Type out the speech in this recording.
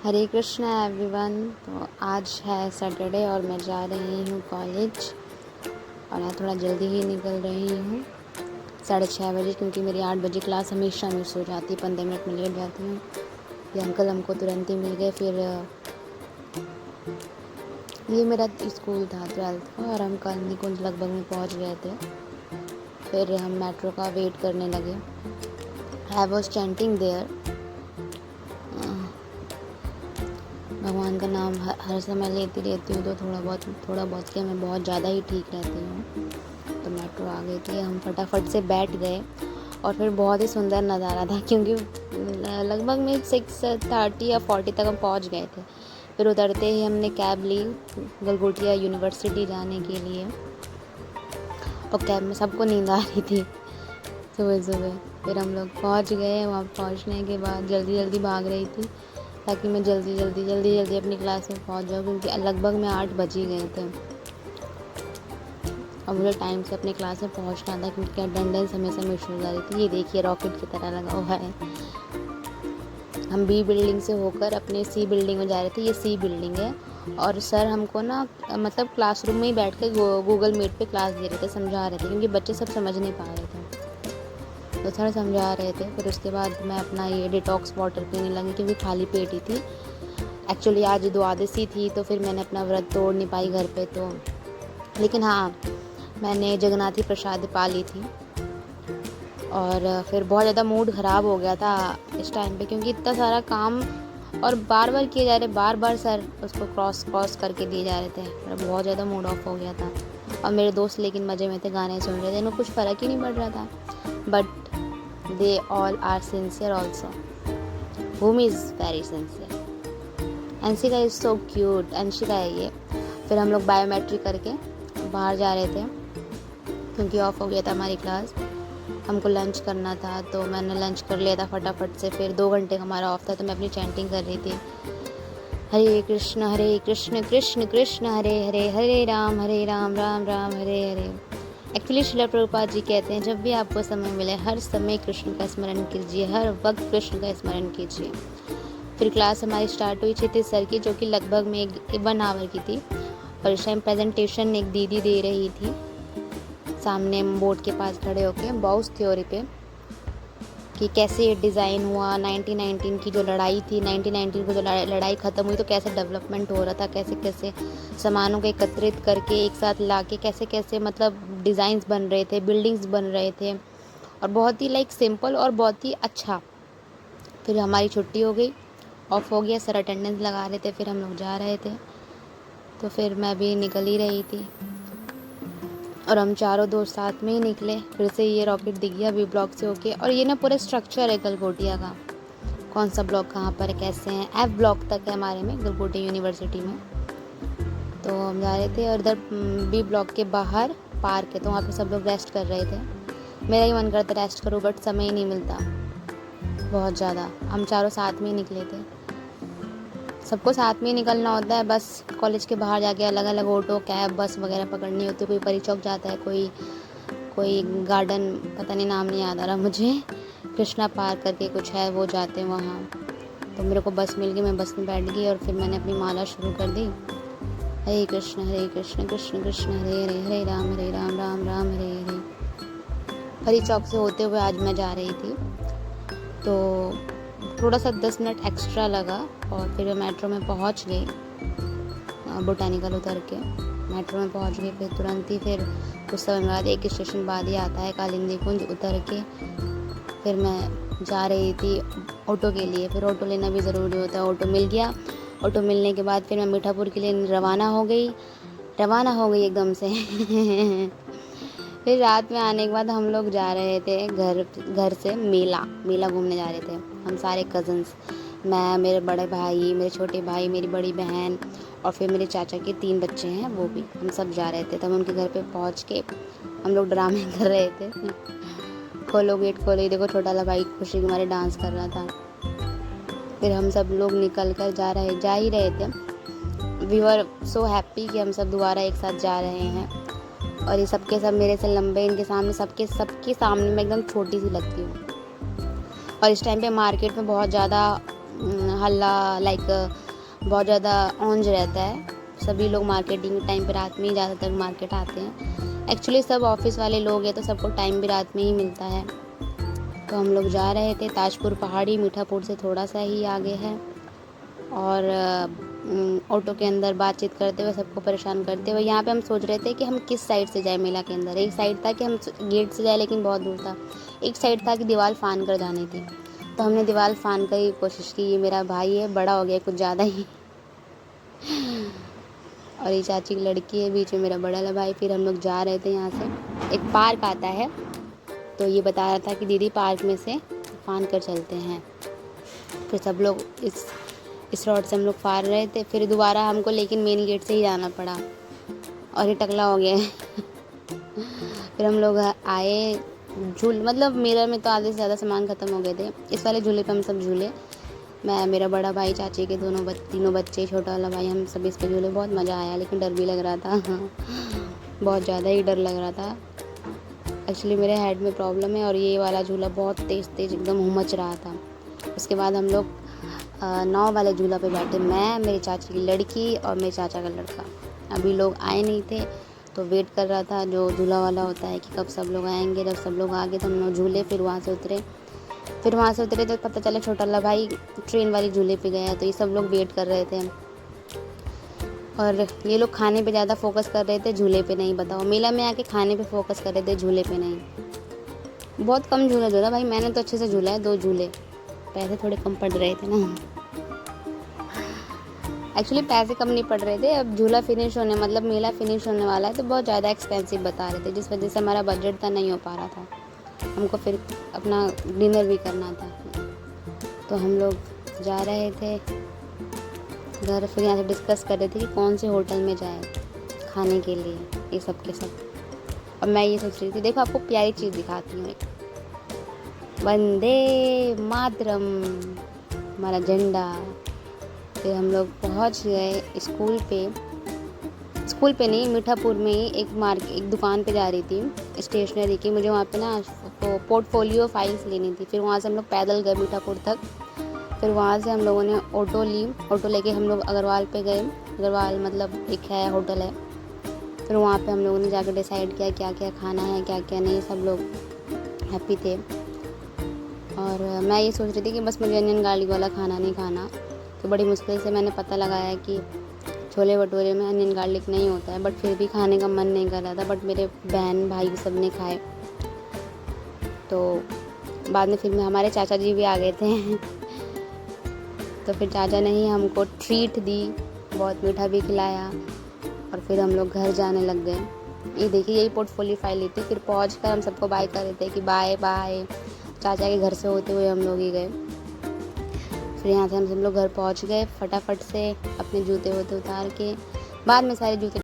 हरे Krishna everyone. तो आज है सैटरडे और मैं जा रही हूँ कॉलेज और आज थोड़ा जल्दी ही निकल रही हूँ 6:30 बजे, क्योंकि मेरी 8 बजे क्लास हमेशा मिस हो जाती है। 15 मिनट में लेट जाती हूँ। ये अंकल हमको तुरंत ही मिल गए। फिर ये मेरा स्कूल था 12th का और हम कालनी कुंज लगभग में पहुँच गए थे। फिर हम मेट्रो का वेट करने लगे। आई वॉज चैंटिंग देयर, भगवान का नाम हर समय लेती रहती हूँ, तो थोड़ा बहुत क्या, मैं बहुत ज़्यादा ही ठीक रहती हूँ। तो मेट्रो आ गई थी, हम फटाफट से बैठ गए और फिर बहुत ही सुंदर नज़ारा था, क्योंकि लगभग में 6:30 या 40 तक हम पहुँच गए थे। फिर उतरते ही हमने कैब ली गलगोटिया यूनिवर्सिटी जाने के लिए, और कैब में सबको नींद आ रही थी सुबह सुबह। फिर हम लोग पहुँच गए। वहाँ पहुँचने के बाद जल्दी भाग रही थी ताकि मैं जल्दी अपनी क्लास में पहुंच जाऊँ, क्योंकि लगभग में 8 बज ही गए थे और मुझे टाइम से अपने क्लास में पहुंचना था, क्योंकि अटेंडेंस हमेशा मिस हो जा रही थी। ये देखिए रॉकेट की तरह लगा हुआ है। हम बी बिल्डिंग से होकर अपने सी बिल्डिंग में जा रहे थे। ये सी बिल्डिंग है और सर हमको ना मतलब क्लासरूम में ही बैठ कर गूगल मीट पे क्लास दे रहे थे, समझा रहे थे, क्योंकि बच्चे सब समझ नहीं पा रहे थे। तो सर समझा रहे थे। फिर उसके बाद मैं अपना ये डिटॉक्स वाटर पीने लगी, क्योंकि खाली पेट ही थी। एक्चुअली आज द्वादशी थी, तो फिर मैंने अपना व्रत तोड़ नहीं पाई घर पे, तो लेकिन हाँ, मैंने जगन्नाथी प्रसाद पा ली थी। और फिर बहुत ज़्यादा मूड ख़राब हो गया था इस टाइम पे, क्योंकि इतना सारा काम और बार बार किए जा रहे, बार सर उसको क्रॉस करके दिए जा रहे थे। मेरा बहुत ज़्यादा मूड ऑफ हो गया था। और मेरे दोस्त लेकिन मज़े में थे, गाने सुन रहे थे, इनको कुछ फ़र्क ही नहीं पड़ रहा था। But they all are sincere also. Bhumi is very sincere. Anshika is so cute. Anshika है ये। फिर हम लोग बायोमेट्रिक करके बाहर जा रहे थे, क्योंकि ऑफ हो गया था हमारी क्लास। हमको लंच करना था, तो मैंने लंच कर लिया था फटाफट से। फिर 2 घंटे का हमारा ऑफ था, तो मैं अपनी चैंटिंग कर रही थी, हरे कृष्ण कृष्ण कृष्ण हरे हरे, हरे राम राम राम हरे हरे। एक्चुअली श्रील प्रभुपाद जी कहते हैं, जब भी आपको समय मिले हर समय कृष्ण का स्मरण कीजिए, हर वक्त कृष्ण का स्मरण कीजिए। फिर क्लास हमारी स्टार्ट हुई क्षितिज सर की, जो कि लगभग में 1 आवर की थी। और इस टाइम प्रेजेंटेशन एक दीदी दे रही थी सामने बोर्ड के पास खड़े होके, बाउस थ्योरी पे, कि कैसे ये डिज़ाइन हुआ। 1919 की जो लड़ाई थी, 1919 को जो लड़ाई ख़त्म हुई, तो कैसे डेवलपमेंट हो रहा था, कैसे कैसे सामानों को एकत्रित करके एक साथ ला के कैसे कैसे मतलब डिज़ाइंस बन रहे थे, बिल्डिंग्स बन रहे थे, और बहुत ही सिंपल और बहुत ही अच्छा। फिर हमारी छुट्टी हो गई, ऑफ हो गया, सर अटेंडेंस लगा रहे थे, फिर हम लोग जा रहे थे। तो फिर मैं भी निकल ही रही थी और हम चारों दोस्त साथ में ही निकले। फिर से ये रॉकेट दिख गया बी ब्लॉक से होके। और ये ना पूरा स्ट्रक्चर है गलगोटिया का, कौन सा ब्लॉक कहाँ पर है, कैसे हैं। एफ ब्लॉक तक है हमारे में गलगोटिया यूनिवर्सिटी में। तो हम जा रहे थे और इधर बी ब्लॉक के बाहर पार्क है, तो वहाँ पे सब लोग रेस्ट कर रहे थे। मेरा ही मन करता रेस्ट करूँ, बट समय ही नहीं मिलता बहुत ज़्यादा। हम चारों साथ में ही निकले थे, सबको साथ में ही निकलना होता है। बस कॉलेज के बाहर जाके अलग अलग ऑटो कैब बस वगैरह पकड़नी होती है। कोई परी चौक जाता है, कोई गार्डन, पता नहीं नाम नहीं याद आ रहा मुझे, कृष्णा पार्क करके कुछ है, वो जाते हैं वहाँ। तो मेरे को बस मिल गई, मैं बस में बैठ गई और फिर मैंने अपनी माला शुरू कर दी। हरे कृष्ण कृष्ण कृष्ण हरे हरे, हरे राम राम राम हरे हरे। परी चौक से होते हुए आज मैं जा रही थी, तो थोड़ा सा 10 मिनट एक्स्ट्रा लगा और फिर मेट्रो में पहुंच गई। बोटानिकल उतर के मेट्रो में पहुंच गई। फिर तुरंत ही फिर कुछ समय बाद, 1 स्टेशन बाद ही आता है कालिंदी कुंज। उतर के फिर मैं जा रही थी ऑटो के लिए। फिर ऑटो लेना भी ज़रूरी होता है, ऑटो मिल गया। ऑटो मिलने के बाद फिर मैं मीठापुर के लिए रवाना हो गई एकदम से फिर रात में आने के बाद हम लोग जा रहे थे घर से मेला घूमने जा रहे थे। हम सारे कज़न्स, मैं, मेरे बड़े भाई, मेरे छोटे भाई, मेरी बड़ी बहन और फिर मेरे चाचा के 3 बच्चे हैं, वो भी, हम सब जा रहे थे। तब उनके घर पे पहुंच के हम लोग ड्रामे कर रहे थे खोलो गेट खोलो, देखो छोटा वाला भाई खुशी के मारे डांस कर रहा था। फिर हम सब लोग निकल कर जा ही रहे थे। वी वर सो हैप्पी कि हम सब दोबारा एक साथ जा रहे हैं। और ये सबके सब मेरे से लंबे, इनके सामने सबके सामने मैं एकदम छोटी सी लगती हूँ। और इस टाइम पे मार्केट में बहुत ज़्यादा हल्ला लाइक बहुत ज़्यादा ऑन्ज रहता है। सभी लोग मार्केटिंग टाइम पे रात में ही ज़्यादातर मार्केट आते हैं। एक्चुअली सब ऑफिस वाले लोग हैं तो सबको टाइम भी रात में ही मिलता है। तो हम लोग जा रहे थे ताजपुर पहाड़ी, मीठापुर से थोड़ा सा ही आगे है। और ऑटो के अंदर बातचीत करते हुए, सबको परेशान करते हुए, यहाँ पे हम सोच रहे थे कि हम किस साइड से जाए मेला के अंदर। एक साइड था कि हम गेट से जाए लेकिन बहुत दूर था, एक साइड था कि दीवार फान कर जानी थी। तो हमने दीवार फान कर ही कोशिश की। ये मेरा भाई है, बड़ा हो गया कुछ ज़्यादा ही और ये चाची की लड़की है, बीच में मेरा बड़ा वाला भाई। फिर हम लोग जा रहे थे, यहाँ से एक पार्क आता है तो ये बता रहा था कि दीदी पार्क में से फान कर चलते हैं। फिर सब लोग इस रोड से हम लोग फार रहे थे, फिर दोबारा हमको लेकिन मेन गेट से ही जाना पड़ा और ये टकला हो गया फिर हम लोग आए मतलब मेला में तो आधे से ज़्यादा सामान ख़त्म हो गए थे। इस वाले झूले पे हम सब झूले, मैं, मेरा बड़ा भाई, चाची के तीनों बच्चे, छोटा वाला भाई, हम सब इस पे झूले। बहुत मज़ा आया लेकिन डर भी लग रहा था बहुत ज़्यादा ही डर लग रहा था। एक्चुअली मेरे हेड में प्रॉब्लम है और ये वाला झूला बहुत तेज़ एकदम हुमच रहा था। उसके बाद हम लोग 9 वाले झूला पे बैठे, मैं, मेरी चाची की लड़की और मेरे चाचा का लड़का। अभी लोग आए नहीं थे तो वेट कर रहा था जो झूला वाला होता है कि कब सब लोग आएंगे। जब सब लोग आ गए तो हम लोग झूले, फिर वहाँ से उतरे तो पता चला छोटा वाला भाई ट्रेन वाली झूले पे गया। तो ये सब लोग वेट कर रहे थे और ये लोग खाने पे ज़्यादा फोकस कर रहे थे, झूले पे नहीं। बताओ, मेला में आके खाने पे फोकस कर रहे थे, झूले पे नहीं। बहुत कम झूला भाई, मैंने तो अच्छे से झूला है 2 झूले, पैसे थोड़े कम पड़ रहे थे ना एक्चुअली पैसे कम नहीं पड़ रहे थे, अब झूला फिनिश होने मतलब मेला फिनिश होने वाला है तो बहुत ज़्यादा एक्सपेंसिव बता रहे थे, जिस वजह से हमारा बजट था, नहीं हो पा रहा था। हमको फिर अपना डिनर भी करना था तो हम लोग जा रहे थे घर। फिर यहाँ से डिस्कस कर रहे थे कि कौन से होटल में जाए खाने के लिए, ये सब के सब। अब मैं ये सोच रही थी, देखो आपको प्यारी चीज़ दिखाती हूँ, एक वंदे मातरम, हमारा झंडा। फिर हम लोग पहुँच गए स्कूल पे नहीं, मीठापुर में ही एक दुकान पे जा रही थी स्टेशनरी की। मुझे वहाँ पे ना पोर्टफोलियो फाइल्स लेनी थी। फिर वहाँ से हम लोग पैदल गए मीठापुर तक। फिर वहाँ से हम लोगों ने ऑटो लेके हम लोग अग्रवाल पे गए। अग्रवाल मतलब एक है, होटल है। फिर वहाँ पे हम लोगों ने जाकर डिसाइड किया क्या क्या खाना है, क्या क्या नहीं। सब लोग हैप्पी थे और मैं ये सोच रही थी कि बस मुझे अनियन गार्लिक वाला खाना नहीं खाना। तो बड़ी मुश्किल से मैंने पता लगाया कि छोले भटूरे में अनियन गार्लिक नहीं होता है, बट फिर भी खाने का मन नहीं कर रहा था। बट मेरे बहन भाई सब ने खाए। तो बाद में फिर हमारे चाचा जी भी आ गए थे तो फिर चाचा ने ही हमको ट्रीट दी, बहुत मीठा भी खिलाया और फिर हम लोग घर जाने लग गए। ये देखिए, यही पोर्टफोलियो फाइल ली थी। फिर पहुँच कर हम सबको बाय कर रहे थे कि बाय बाय। चाचा के घर से होते हुए हम लोग ही गए। फिर यहाँ से हम सब लोग घर पहुँच गए फटाफट से, अपने जूते वूते उतार के। बाद में सारे जूते